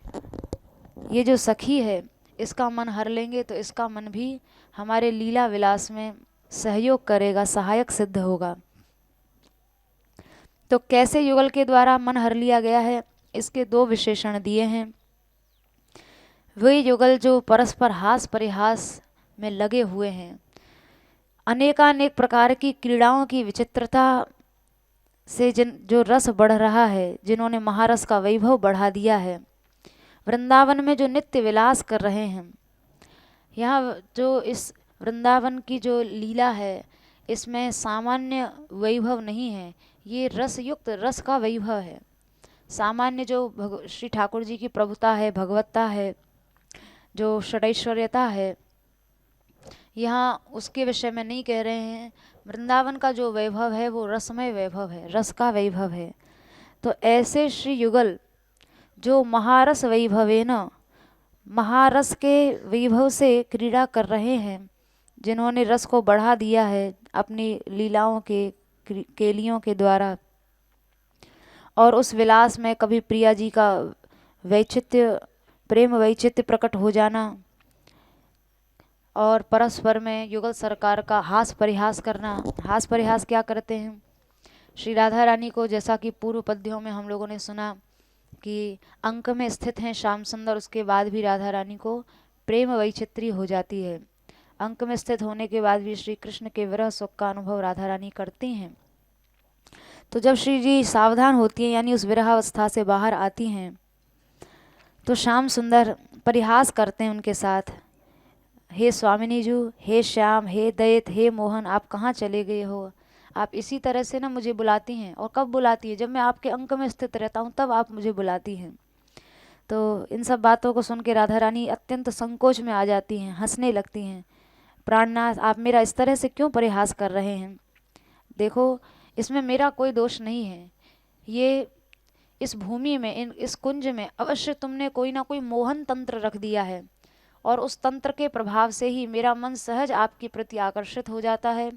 ये जो सखी है, इसका मन हर लेंगे तो इसका मन भी हमारे लीला विलास में सहयोग करेगा, सहायक सिद्ध होगा। तो कैसे युगल के द्वारा मन हर लिया गया है, इसके दो विशेषण दिए हैं। वे युगल जो परस्पर हास परिहास में लगे हुए हैं, अनेकानेक प्रकार की क्रीड़ाओं की विचित्रता से जो रस बढ़ रहा है, जिन्होंने महारस का वैभव बढ़ा दिया है, वृंदावन में जो नित्य विलास कर रहे हैं, यहाँ जो इस वृंदावन की जो लीला है, इसमें सामान्य वैभव नहीं है, ये रस युक्त रस का वैभव है। सामान्य जो श्री ठाकुर जी की प्रभुता है, भगवत्ता है, जो षडैश्वर्यता है, यहाँ उसके विषय में नहीं कह रहे हैं। वृंदावन का जो वैभव है वो रसमय वैभव है, रस का वैभव है। तो ऐसे श्री युगल जो महारस वैभवेन, महारस के वैभव से क्रीड़ा कर रहे हैं, जिन्होंने रस को बढ़ा दिया है अपनी लीलाओं के केलियों के द्वारा, और उस विलास में कभी प्रिया जी का वैचित्य, प्रेम वैचित्य प्रकट हो जाना, और परस्पर में युगल सरकार का हास परिहास करना। हास परिहास क्या करते हैं? श्री राधा रानी को, जैसा कि पूर्व पद्यों में हम लोगों ने सुना कि अंक में स्थित हैं श्याम सुंदर, उसके बाद भी राधा रानी को प्रेम वैचित्री हो जाती है। अंक में स्थित होने के बाद भी श्री कृष्ण के विरह सुख का अनुभव राधा रानी करती हैं। तो जब श्री जी सावधान होती हैं, यानी उस विरहावस्था से बाहर आती हैं, तो श्याम सुंदर परिहास करते हैं उनके साथ। हे स्वामिनी जू, हे श्याम, हे दैत, हे मोहन, आप कहाँ चले गए हो? आप इसी तरह से ना मुझे बुलाती हैं, और कब बुलाती है? जब मैं आपके अंक में स्थित रहता हूँ तब आप मुझे बुलाती हैं। तो इन सब बातों को सुन के राधा रानी अत्यंत संकोच में आ जाती हैं, हंसने लगती हैं। प्राणनाथ, आप मेरा इस तरह से क्यों परिहास कर रहे हैं? देखो, इसमें मेरा कोई दोष नहीं है। ये इस भूमि में, इस कुंज में अवश्य तुमने कोई ना कोई मोहन तंत्र रख दिया है, और उस तंत्र के प्रभाव से ही मेरा मन सहज आपके प्रति आकर्षित हो जाता है,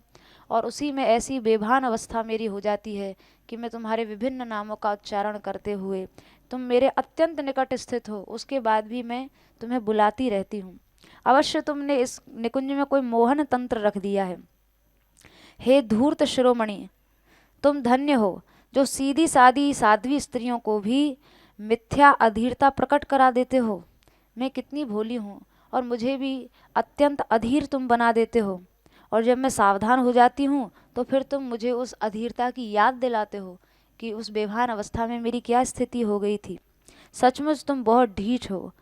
और उसी में ऐसी बेभान अवस्था मेरी हो जाती है कि मैं तुम्हारे विभिन्न नामों का उच्चारण करते हुए, तुम मेरे अत्यंत निकट स्थित हो, उसके बाद भी मैं तुम्हें बुलाती रहती हूँ। अवश्य तुमने इस निकुंज में कोई मोहन तंत्र रख दिया है। हे धूर्त शिरोमणि, तुम धन्य हो जो सीधी सादी साध्वी स्त्रियों को भी मिथ्या अधीरता प्रकट करा देते हो। मैं कितनी भोली हूँ, और मुझे भी अत्यंत अधीर तुम बना देते हो, और जब मैं सावधान हो जाती हूँ तो फिर तुम मुझे उस अधीरता की याद दिलाते हो कि उस बेभान अवस्था में मेरी क्या स्थिति हो गई थी। सचमुच तुम बहुत ढीठ हो,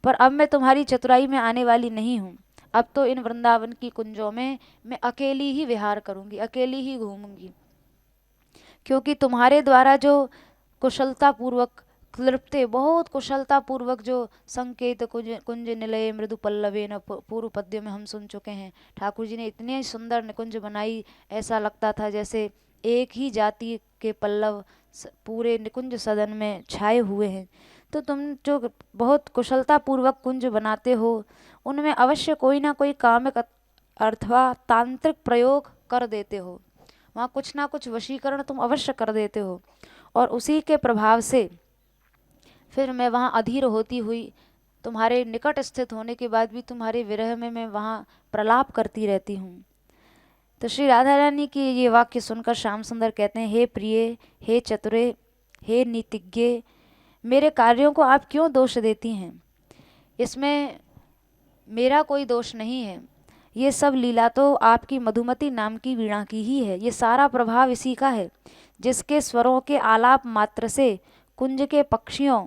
पर अब मैं तुम्हारी चतुराई में आने वाली नहीं हूँ। अब तो इन वृंदावन की कुंजों में मैं अकेली ही विहार करूँगी, अकेली ही घूमूंगी, क्योंकि तुम्हारे द्वारा जो कुशलतापूर्वक क्लृप्ते, बहुत कुशलतापूर्वक जो संकेत कुंज निलय मृदु पल्लवे न, पूर्व पद्य में हम सुन चुके हैं। ठाकुर जी ने इतनी सुंदर निकुंज बनाई, ऐसा लगता था जैसे एक ही जाति के पल्लव पूरे निकुंज सदन में छाए हुए हैं। तो तुम जो बहुत कुशलतापूर्वक कुंज बनाते हो, उनमें अवश्य कोई ना कोई कामिक अथवा तांत्रिक प्रयोग कर देते हो। वहाँ कुछ ना कुछ वशीकरण तुम अवश्य कर देते हो, और उसी के प्रभाव से फिर मैं वहाँ अधीर होती हुई, तुम्हारे निकट स्थित होने के बाद भी तुम्हारे विरह में मैं वहाँ प्रलाप करती रहती हूँ। तो श्री राधा रानी की ये वाक्य सुनकर श्याम सुंदर कहते हैं, हे प्रिय, हे चतुरे, हे नीतिज्ञ, मेरे कार्यों को आप क्यों दोष देती हैं? इसमें मेरा कोई दोष नहीं है। ये सब लीला तो आपकी मधुमती नाम की वीणा की ही है। ये सारा प्रभाव इसी का है, जिसके स्वरों के आलाप मात्र से कुंज के पक्षियों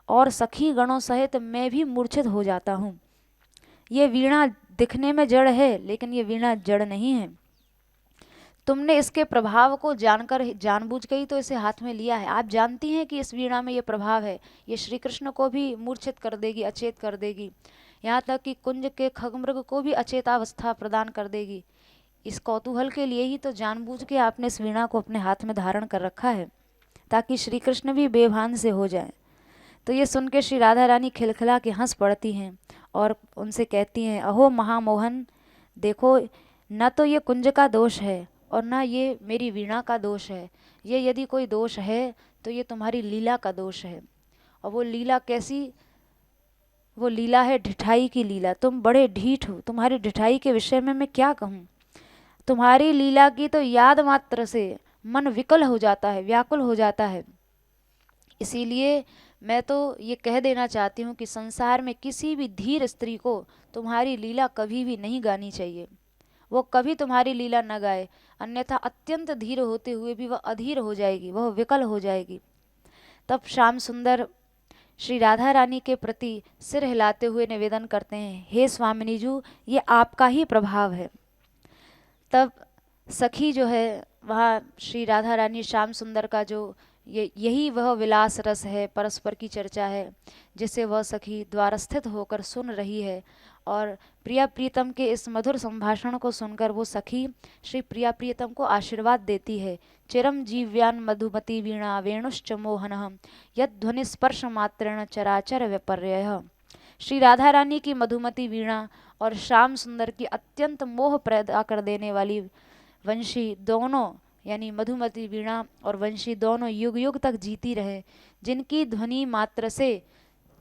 और सखी गणों सहित मैं भी मूर्छित हो जाता हूँ। ये वीणा दिखने में जड़ है, लेकिन ये वीणा जड़ नहीं है। तुमने इसके प्रभाव को जानकर, जानबूझ के ही तो इसे हाथ में लिया है। आप जानती हैं कि इस वीणा में ये प्रभाव है, ये श्री कृष्ण को भी मूर्छित कर देगी, अचेत कर देगी, यहाँ तक कि कुंज के खगमृग को भी अचेतावस्था प्रदान कर देगी। इस कौतूहल के लिए ही तो जानबूझ के आपने इस वीणा को अपने हाथ में धारण कर रखा है, ताकि श्री कृष्ण भी बेभान से हो जाएं। तो ये सुन के श्री राधा रानी खिलखिला के हंस पड़ती हैं और उनसे कहती हैं, अहो महामोहन, देखो, न तो ये कुंज का दोष है और न ये मेरी वीणा का दोष है। ये यदि कोई दोष है तो ये तुम्हारी लीला का दोष है। और वो लीला कैसी? वो लीला है ढिठाई की लीला। तुम बड़े ढीठ हो, तुम्हारी ढिठाई के विषय में मैं क्या कहूँ। तुम्हारी लीला की तो याद मात्र से मन विकल हो जाता है, व्याकुल हो जाता है। इसीलिए मैं तो ये कह देना चाहती हूँ कि संसार में किसी भी धीर स्त्री को तुम्हारी लीला कभी भी नहीं गानी चाहिए। वो कभी तुम्हारी लीला न गाए, अन्यथा अत्यंत धीर होते हुए भी वह अधीर हो जाएगी, वह विकल हो जाएगी। तब श्याम सुंदर श्री राधा रानी के प्रति सिर हिलाते हुए निवेदन करते हैं, हे स्वामिनी जू, ये आपका ही प्रभाव है। तब सखी जो है, वहाँ श्री राधा रानी श्याम सुंदर का जो यही वह विलास रस है, परस्पर की चर्चा है, जिसे वह सखी द्वारस्थित होकर सुन रही है। और प्रिया प्रीतम के इस मधुर संभाषण को सुनकर वो सखी श्री प्रिया प्रीतम को आशीर्वाद देती है। चिरम जीव्यान मधुमती वीणा वेणुश्च मोहनः यद ध्वनि स्पर्श मात्रेण चराचर विपर्ययः। श्री राधा रानी की मधुमती वीणा और श्याम सुंदर की अत्यंत मोह पैदा कर देने वाली वंशी दोनों, यानी मधुमती वीणा और वंशी दोनों युग युग तक जीती रहे, जिनकी ध्वनि मात्र से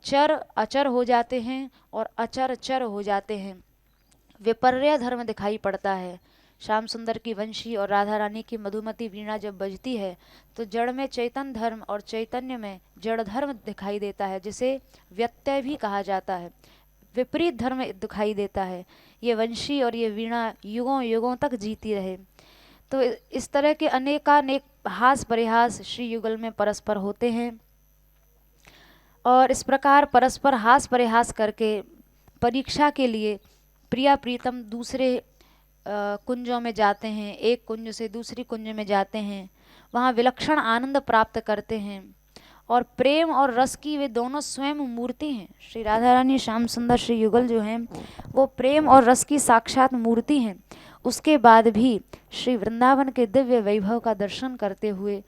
चर अचर हो जाते हैं और अचर चर हो जाते हैं। विपर्य धर्म दिखाई पड़ता है। श्याम सुंदर की वंशी और राधा रानी की मधुमती वीणा जब बजती है तो जड़ में चैतन्य धर्म और चैतन्य में जड़ धर्म दिखाई देता है, जिसे व्यत्यय भी कहा जाता है। विपरीत धर्म दिखाई देता है। ये वंशी और ये वीणा युगों युगों तक जीती रहे। तो इस तरह के अनेकानेक हास परिहास श्री युगल में परस्पर होते हैं और इस प्रकार परस्पर हास परिहास करके परीक्षा के लिए प्रिया प्रीतम दूसरे कुंजों में जाते हैं, एक कुंज से दूसरी कुंज में जाते हैं, वहाँ विलक्षण आनंद प्राप्त करते हैं और प्रेम और रस की वे दोनों स्वयं मूर्ति हैं। श्री राधा रानी श्याम सुंदर श्री युगल जो हैं वो प्रेम और रस की साक्षात मूर्ति हैं। उसके बाद भी श्री वृंदावन के दिव्य वैभव का दर्शन करते हुए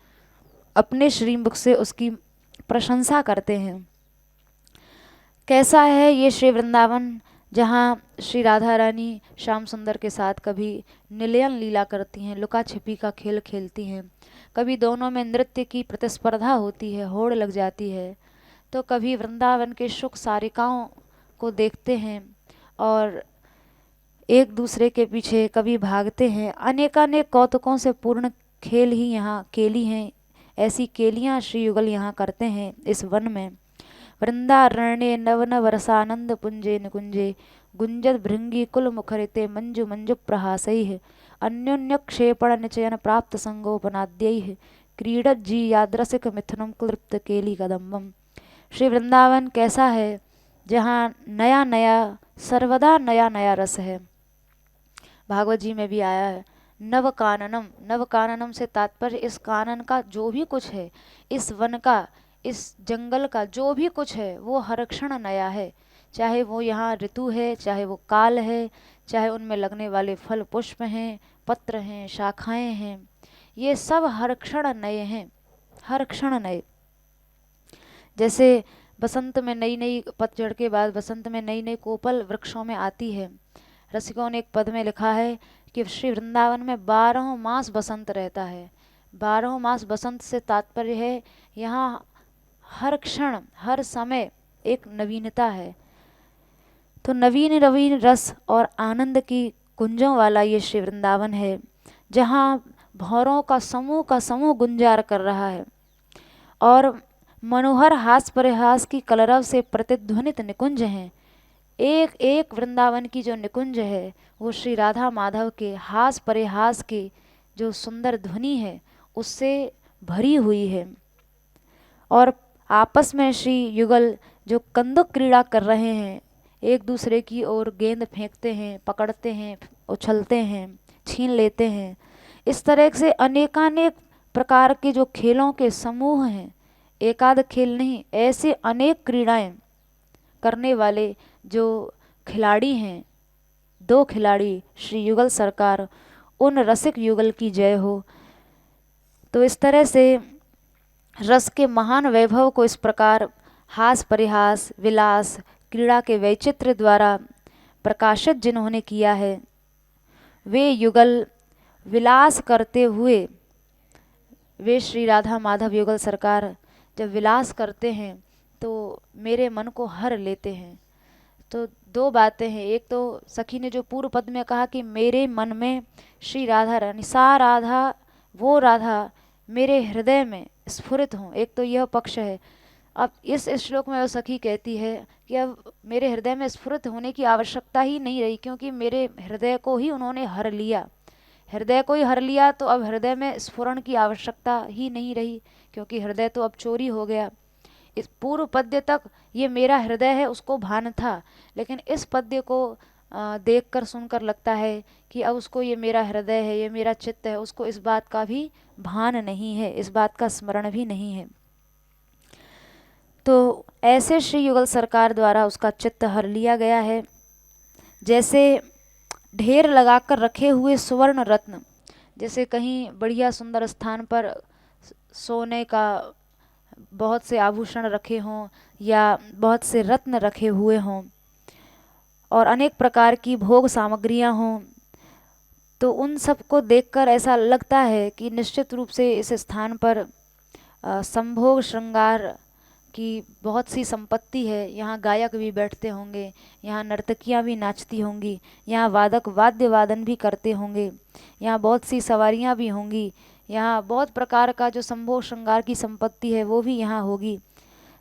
अपने श्रीमुख से उसकी प्रशंसा करते हैं। कैसा है ये श्री वृंदावन, जहाँ श्री राधा रानी श्याम सुंदर के साथ कभी निलयन लीला करती हैं, लुका छिपी का खेल खेलती हैं, कभी दोनों में नृत्य की प्रतिस्पर्धा होती है, होड़ लग जाती है, तो कभी वृंदावन के सुख सारिकाओं को देखते हैं और एक दूसरे के पीछे कभी भागते हैं। अनेकानेक कौतुकों से पूर्ण खेल ही यहाँ केली हैं। ऐसी केलियाँ श्री युगल यहाँ करते हैं इस वन में। वृंदारण्ये नव नव रसानंद पुंजे निकुंजे गुंजत भृंगी कुल मुखरिते मंजु मंजु प्रहासैः अन्योन्य क्षेपण निचयन प्राप्त संगोपनाद्यैः क्रीडत जी यादृशिक मिथुनम क्लृप्त केली कदम्बम। श्री वृंदावन कैसा है, जहाँ नया नया सर्वदा नया नया रस है। भागवत जी में भी आया है नव काननम। नव काननम से तात्पर्य इस कानन का जो भी कुछ है, इस वन का, इस जंगल का जो भी कुछ है वो हर क्षण नया है। चाहे वो यहाँ ऋतु है, चाहे वो काल है, चाहे उनमें लगने वाले फल पुष्प हैं, पत्र हैं, शाखाएं हैं, ये सब हर क्षण नए हैं, हर क्षण नए। जैसे बसंत में नई नई, पतझड़ के बाद बसंत में नई नई कोपल वृक्षों में आती है। रसिकों ने एक पद में लिखा है कि श्री वृंदावन में 12 मास बसंत रहता है। 12 मास बसंत से तात्पर्य है यहाँ हर क्षण हर समय एक नवीनता है। तो नवीन नवीन रस और आनंद की कुंजों वाला ये श्री वृंदावन है, जहाँ भौरों का समूह गुंजार कर रहा है और मनोहर हास परिहास की कलरव से प्रतिध्वनित निकुंज हैं। एक एक वृंदावन की जो निकुंज है वो श्री राधा माधव के हास परिहास की जो सुंदर ध्वनि है उससे भरी हुई है। और आपस में श्री युगल जो कंदुक क्रीड़ा कर रहे हैं, एक दूसरे की ओर गेंद फेंकते हैं, पकड़ते हैं, उछलते हैं, छीन लेते हैं। इस तरह से अनेकानेक प्रकार के जो खेलों के समूह हैं, एकाध खेल नहीं, ऐसे अनेक क्रीड़ाएं करने वाले जो खिलाड़ी हैं, 2 खिलाड़ी श्री युगल सरकार, उन रसिक युगल की जय हो। तो इस तरह से रस के महान वैभव को इस प्रकार हास परिहास विलास क्रीड़ा के वैचित्र द्वारा प्रकाशित जिन्होंने किया है, वे युगल विलास करते हुए, वे श्री राधा माधव युगल सरकार जब विलास करते हैं तो मेरे मन को हर लेते हैं। तो 2 बातें हैं। एक तो सखी ने जो पूर्व पद में कहा कि मेरे मन में श्री राधा रानी, सा राधा वो राधा मेरे हृदय में स्फुरित हों, एक तो यह पक्ष है। अब इस श्लोक में वो सखी कहती है कि अब मेरे हृदय में स्फुरित होने की आवश्यकता ही नहीं रही, क्योंकि मेरे हृदय को ही उन्होंने हर लिया। हृदय को ही हर लिया तो अब हृदय में स्फुरण की आवश्यकता ही नहीं रही, क्योंकि हृदय तो अब चोरी हो गया। इस पूर्व पद्य तक ये मेरा हृदय है उसको भान था, लेकिन इस पद्य को देखकर सुनकर लगता है कि अब उसको ये मेरा हृदय है, ये मेरा चित्त है, उसको इस बात का भी भान नहीं है, इस बात का स्मरण भी नहीं है। तो ऐसे श्री युगल सरकार द्वारा उसका चित्त हर लिया गया है। जैसे ढेर लगाकर रखे हुए सुवर्ण रत्न, जैसे कहीं बढ़िया सुंदर स्थान पर सोने का बहुत से आभूषण रखे हों या बहुत से रत्न रखे हुए हों और अनेक प्रकार की भोग सामग्रियां हों, तो उन सब को देखकर ऐसा लगता है कि निश्चित रूप से इस स्थान पर संभोग श्रृंगार कि बहुत सी संपत्ति है, यहाँ गायक भी बैठते होंगे, यहाँ नर्तकियाँ भी नाचती होंगी, यहाँ वादक वाद्य वादन भी करते होंगे, यहाँ बहुत सी सवारियाँ भी होंगी, यहाँ बहुत प्रकार का जो संभोग श्रृंगार की संपत्ति है वो भी यहाँ होगी।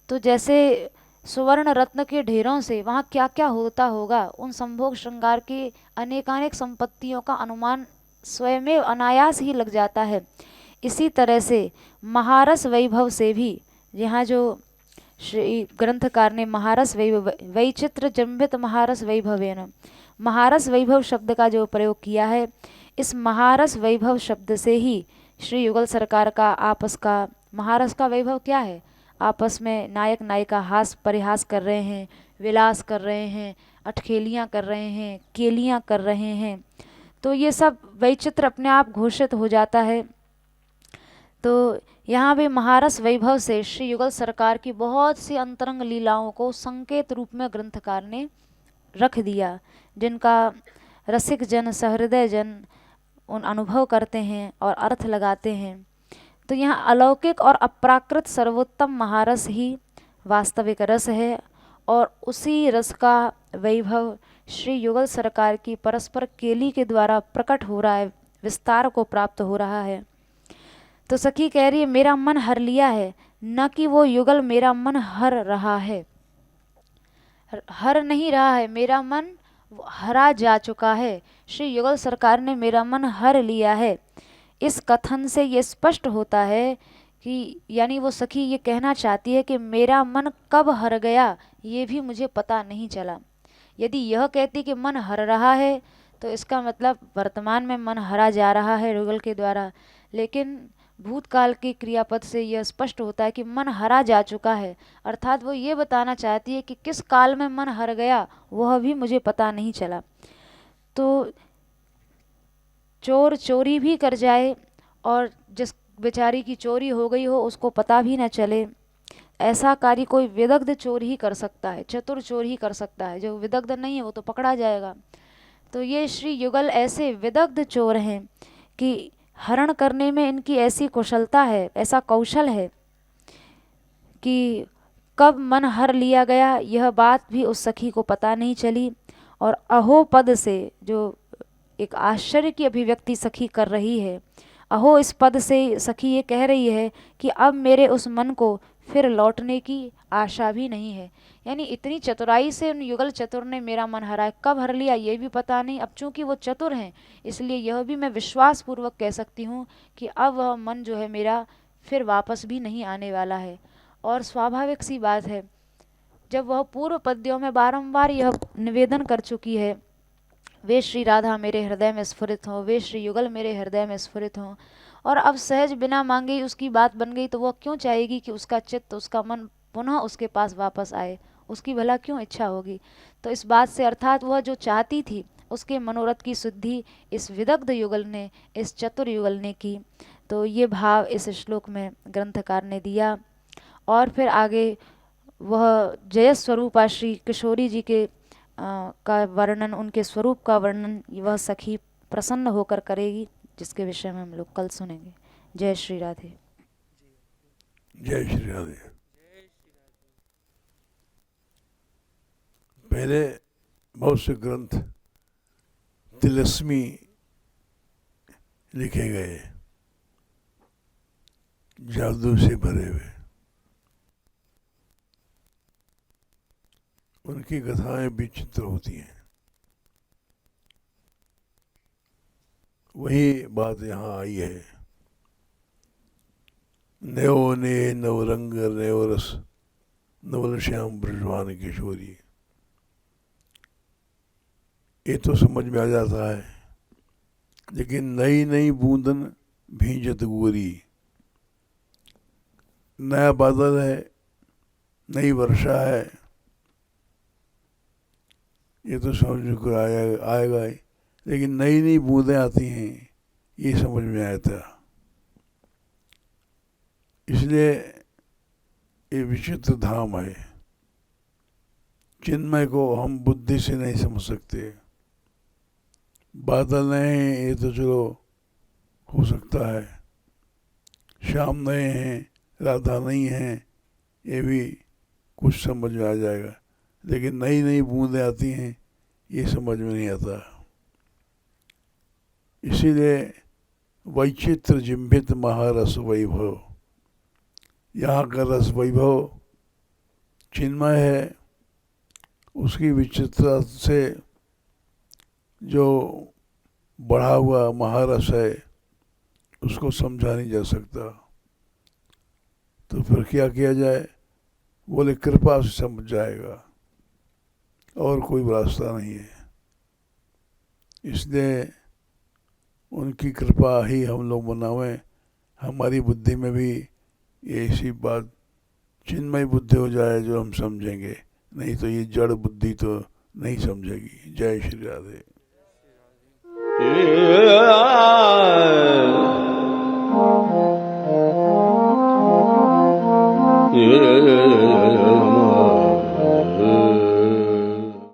तो जैसे सुवर्ण रत्न के ढेरों से वहाँ क्या क्या होता होगा, उन संभोग श्रृंगार की अनेकानेक संपत्तियों का अनुमान स्वयं अनायास ही लग जाता है। इसी तरह से महारस वैभव से भी, यहाँ जो श्री ग्रंथकार ने महारस वैभव, वैचित्र जंभित महारस वैभवेन, महारस वैभव शब्द का जो प्रयोग किया है, इस महारस वैभव शब्द से ही श्री युगल सरकार का आपस का, महारस का वैभव क्या है, आपस में नायक नायिका हास परिहास कर रहे हैं, विलास कर रहे हैं, अटखेलियाँ कर रहे हैं, केलियाँ कर रहे हैं, तो ये सब वैचित्र अपने आप घोषित हो जाता है। तो यहाँ भी महारस वैभव से श्री युगल सरकार की बहुत सी अंतरंग लीलाओं को संकेत रूप में ग्रंथकार ने रख दिया, जिनका रसिक जन सहृदय जन उन अनुभव करते हैं और अर्थ लगाते हैं। तो यहाँ अलौकिक और अप्राकृत सर्वोत्तम महारस ही वास्तविक रस है, और उसी रस का वैभव श्री युगल सरकार की परस्पर केली के द्वारा प्रकट हो रहा है, विस्तार को प्राप्त हो रहा है। तो सखी कह रही है मेरा मन हर लिया है, न कि वो युगल मेरा मन हर रहा है, हर नहीं रहा है, मेरा मन हरा जा चुका है, श्री युगल सरकार ने मेरा मन हर लिया है। इस कथन से ये स्पष्ट होता है कि यानी वो सखी ये कहना चाहती है कि मेरा मन कब हर गया ये भी मुझे पता नहीं चला। यदि यह कहती कि मन हर रहा है तो इसका मतलब वर्तमान में मन हरा जा रहा है युगल के द्वारा, लेकिन भूतकाल के क्रियापद से यह स्पष्ट होता है कि मन हरा जा चुका है, अर्थात वो ये बताना चाहती है कि किस काल में मन हर गया वह भी मुझे पता नहीं चला। तो चोर चोरी भी कर जाए और जिस बेचारी की चोरी हो गई हो उसको पता भी न चले, ऐसा कार्य कोई विदग्ध चोर ही कर सकता है, चतुर चोर ही कर सकता है, जो विदग्ध नहीं है वो तो पकड़ा जाएगा। तो ये श्री युगल ऐसे विदग्ध चोर हैं कि हरण करने में इनकी ऐसी कुशलता है, ऐसा कौशल है कि कब मन हर लिया गया यह बात भी उस सखी को पता नहीं चली। और अहो पद से जो एक आश्चर्य की अभिव्यक्ति सखी कर रही है, अहो इस पद से सखी ये कह रही है कि अब मेरे उस मन को फिर लौटने की आशा भी नहीं है। यानी इतनी चतुराई से उन युगल चतुर ने मेरा मन हराया, कब हर लिया ये भी पता नहीं। अब चूंकि वो चतुर हैं इसलिए यह भी मैं विश्वास पूर्वक कह सकती हूँ कि अब वह मन जो है मेरा फिर वापस भी नहीं आने वाला है। और स्वाभाविक सी बात है, जब वह पूर्व पद्यों में बारंबार यह निवेदन कर चुकी है, वे श्री राधा मेरे हृदय में स्फुरित हों, वे श्री युगल मेरे हृदय में स्फुरित हों, और अब सहज बिना मांगे ही उसकी बात बन गई, तो वह क्यों चाहेगी कि उसका चित्त, उसका मन पुनः उसके पास वापस आए, उसकी भला क्यों इच्छा होगी। तो इस बात से अर्थात वह जो चाहती थी उसके मनोरथ की सिद्धि इस विदग्ध युगल ने, इस चतुर युगल ने की। तो ये भाव इस श्लोक में ग्रंथकार ने दिया। और फिर आगे वह जय स्वरूपा श्री किशोरी जी के का वर्णन, उनके स्वरूप का वर्णन वह सखी प्रसन्न होकर करेगी, जिसके विषय में हम लोग कल सुनेंगे। जय श्री राधे। जय श्री राधे। पहले बहुत से ग्रंथ तिलस्मी लिखे गए, जादू से भरे हुए, उनकी कथाएं विचित्र होती हैं। वही बात यहाँ आई है, नयो ने नवरंग नवरस नवल श्याम ब्रजवान किशोरी, ये तो समझ में आ जाता है। लेकिन नई नई बूंदन भींजत गोरी, नया बादल है, नई वर्षा है, ये तो समझ को आएगा ही, लेकिन नई नई बूंदें आती हैं ये समझ में आया था। इसलिए ये विचित्र धाम है, चिन्मय को हम बुद्धि से नहीं समझ सकते। बादल नए हैं ये तो चलो हो सकता है, श्याम नए हैं, राधा नहीं हैं, ये भी कुछ समझ में आ जाएगा। लेकिन नई नई बूंदें आती हैं, ये समझ में नहीं आता। इसीलिए वैचित्र जिम्भित महारस वैभव, यहाँ का रस वैभव चिन्मय है, उसकी विचित्रता से जो बढ़ा हुआ महारस है उसको समझा नहीं जा सकता। तो फिर क्या किया जाए? बोले कृपा से समझ जाएगा, और कोई रास्ता नहीं है। इसलिए उनकी कृपा ही हम लोग मनावें। हमारी बुद्धि में भी ऐसी बात चिन्मय बुद्धि हो जाए जो हम समझेंगे, नहीं तो ये जड़ बुद्धि तो नहीं समझेगी। जय श्री राधे।